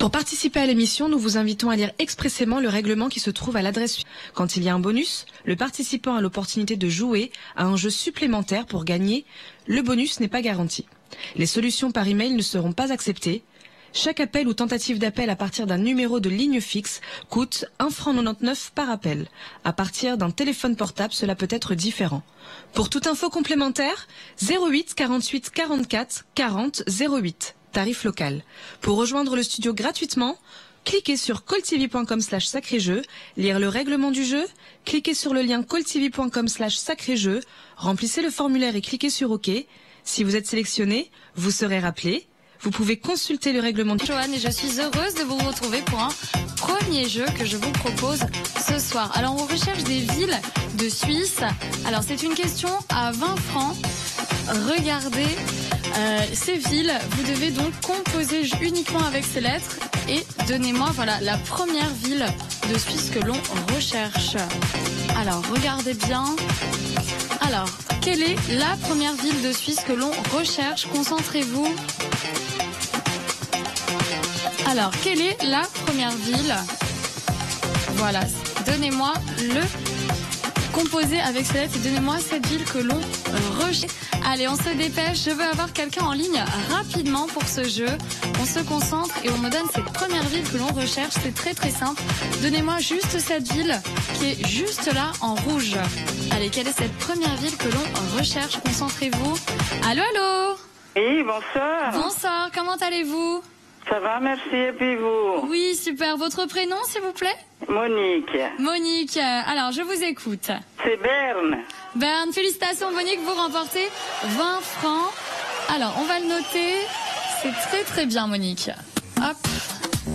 Pour participer à l'émission, nous vous invitons à lire expressément le règlement qui se trouve à l'adresse suivante. Quand il y a un bonus, le participant a l'opportunité de jouer à un jeu supplémentaire pour gagner. Le bonus n'est pas garanti. Les solutions par email ne seront pas acceptées. Chaque appel ou tentative d'appel à partir d'un numéro de ligne fixe coûte 1,99 € par appel. À partir d'un téléphone portable, cela peut être différent. Pour toute info complémentaire, 08 48 44 40 08. Tarif local. Pour rejoindre le studio gratuitement, cliquez sur calltv.com/sacré-jeu, lire le règlement du jeu, cliquez sur le lien calltv.com/sacré-jeu, remplissez le formulaire et cliquez sur OK. Si vous êtes sélectionné, vous serez rappelé. Vous pouvez consulter le règlement du jeu. Joanne, et je suis heureuse de vous retrouver pour un premier jeu que je vous propose ce soir. Alors, on recherche des villes de Suisse. Alors, c'est une question à 20 francs. Regardez ces villes. Vous devez donc composer uniquement avec ces lettres et donnez-moi voilà la première ville de Suisse que l'on recherche. Alors, regardez bien. Alors, quelle est la première ville de Suisse que l'on recherche? Concentrez-vous. Alors, quelle est la première ville? Voilà, donnez-moi le composé avec ces lettres et donnez-moi cette ville que l'on recherche. Allez, on se dépêche, je veux avoir quelqu'un en ligne rapidement pour ce jeu. On se concentre et on me donne cette première ville que l'on recherche. C'est très très simple. Donnez-moi juste cette ville qui est juste là en rouge. Allez, quelle est cette première ville que l'on recherche? Concentrez-vous. Allô, allô? Oui, bonsoir. Bonsoir, comment allez-vous? Ça va, merci, et puis vous? Oui, super. Votre prénom, s'il vous plaît? Monique. Monique, alors je vous écoute. C'est Berne. Berne, félicitations Monique, vous remportez 20 francs. Alors, on va le noter. C'est très très bien Monique. Hop.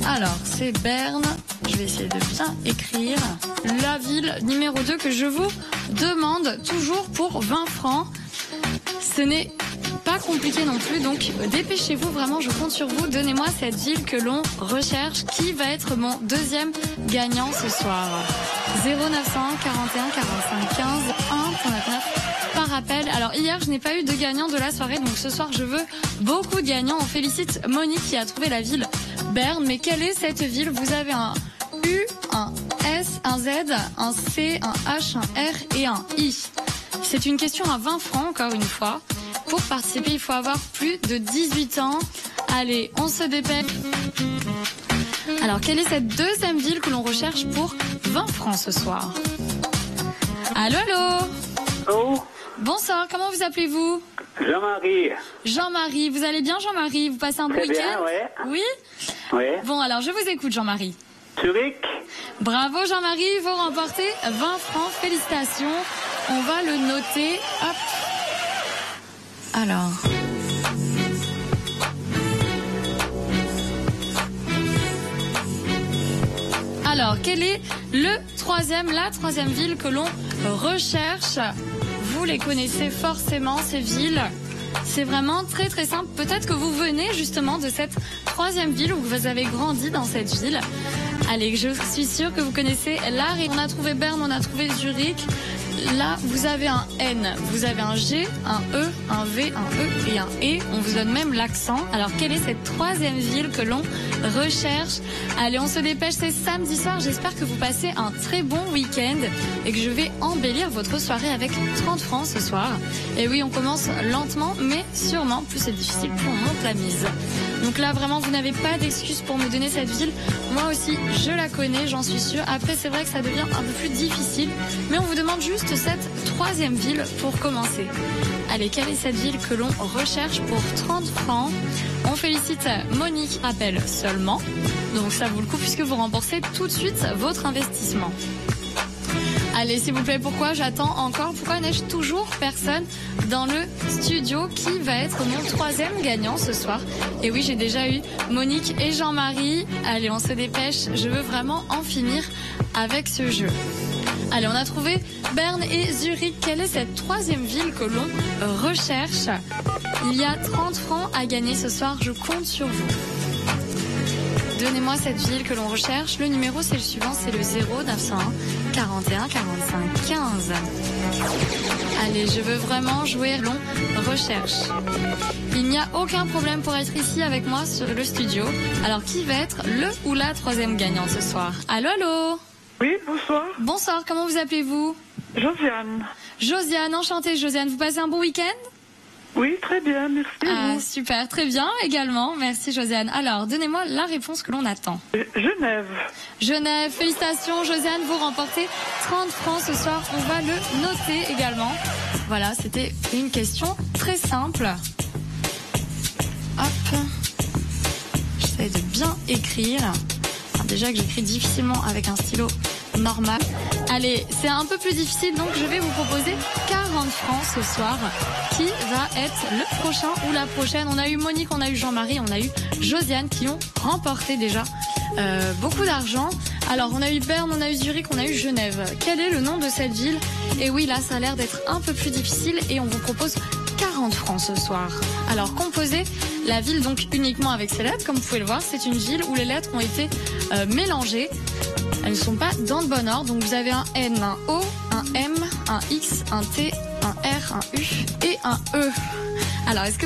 Alors, c'est Berne. Je vais essayer de bien écrire. La ville numéro 2 que je vous demande, toujours pour 20 francs. Ce n'est pas compliqué non plus, donc dépêchez-vous, vraiment, je compte sur vous. Donnez-moi cette ville que l'on recherche. Qui va être mon deuxième gagnant ce soir? 0901 41 45 15 1.99 par appel. Alors hier, je n'ai pas eu de gagnant de la soirée, donc ce soir, je veux beaucoup de gagnants. On félicite Monique qui a trouvé la ville Berne. Mais quelle est cette ville? Vous avez un U, un S, un Z, un C, un H, un R et un I. C'est une question à 20 francs, encore une fois. Pour participer, il faut avoir plus de 18 ans. Allez, on se dépêche. Alors, quelle est cette deuxième ville que l'on recherche pour 20 francs ce soir? Allô, allô? Oh, Bonsoir, comment vous appelez-vous? Jean-Marie. Jean-Marie, vous allez bien Jean-Marie? Vous passez un bon Très bien, week-end? ouais. Oui? Ouais. Bon, alors je vous écoute Jean-Marie. Zurich. Bravo Jean-Marie, vous remportez 20 francs, félicitations. On va le noter. Hop. Alors. Alors, quelle est la troisième ville que l'on recherche? Vous les connaissez forcément, ces villes. C'est vraiment très très simple. Peut-être que vous venez justement de cette troisième ville ou que vous avez grandi dans cette ville. Allez, je suis sûre que vous connaissez l'art. On a trouvé Berne, on a trouvé Zurich. Là, vous avez un N, vous avez un G, un E, un V, un E et un E. On vous donne même l'accent. Alors, quelle est cette troisième ville que l'on recherche? Allez, on se dépêche, c'est samedi soir. J'espère que vous passez un très bon week-end et que je vais embellir votre soirée avec 30 francs ce soir. Et oui, on commence lentement, mais sûrement. Plus c'est difficile, plus on monte la mise. Donc là, vraiment, vous n'avez pas d'excuses pour me donner cette ville. Moi aussi, je la connais, j'en suis sûre. Après, c'est vrai que ça devient un peu plus difficile. Mais on vous demande juste cette troisième ville pour commencer. Allez, quelle est cette ville que l'on recherche pour 30 francs? On félicite Monique, rappel seulement. Donc ça vaut le coup puisque vous remboursez tout de suite votre investissement. Allez, s'il vous plaît, pourquoi j'attends encore? Pourquoi n'ai-je toujours personne dans le studio? Qui va être mon troisième gagnant ce soir? Et oui, j'ai déjà eu Monique et Jean-Marie. Allez, on se dépêche. Je veux vraiment en finir avec ce jeu. Allez, on a trouvé Berne et Zurich. Quelle est cette troisième ville que l'on recherche? Il y a 30 francs à gagner ce soir. Je compte sur vous. Donnez-moi cette ville que l'on recherche. Le numéro, c'est le suivant, c'est le 0901 41 45 15. Allez, je veux vraiment jouer long recherche. Il n'y a aucun problème pour être ici avec moi sur le studio. Alors, qui va être le ou la troisième gagnante ce soir? Allô, allô? Oui, bonsoir. Bonsoir, comment vous appelez-vous? Josiane. Josiane, enchantée Josiane. Vous passez un bon week-end? Oui, très bien, merci. Ah, vous. super, très bien également. Merci Josiane. Alors, donnez-moi la réponse que l'on attend. Genève. Genève, félicitations Josiane, vous remportez 30 francs ce soir. On va le noter également. Voilà, c'était une question très simple. Hop. J'essaie de bien écrire. Enfin, déjà que j'écris difficilement avec un stylo normal. Allez, c'est un peu plus difficile, donc je vais vous proposer 40 francs ce soir. Qui va être le prochain ou la prochaine? On a eu Monique, on a eu Jean-Marie, on a eu Josiane qui ont remporté déjà beaucoup d'argent. Alors, on a eu Berne, on a eu Zurich, on a eu Genève. Quel est le nom de cette ville? Et oui, là, ça a l'air d'être un peu plus difficile et on vous propose 40 francs ce soir. Alors, composez la ville donc uniquement avec ces lettres. Comme vous pouvez le voir, c'est une ville où les lettres ont été mélangées. Elles ne sont pas dans le bon ordre. Donc, vous avez un N, un O, un M, un X, un T, un R, un U et un E. Alors, est-ce que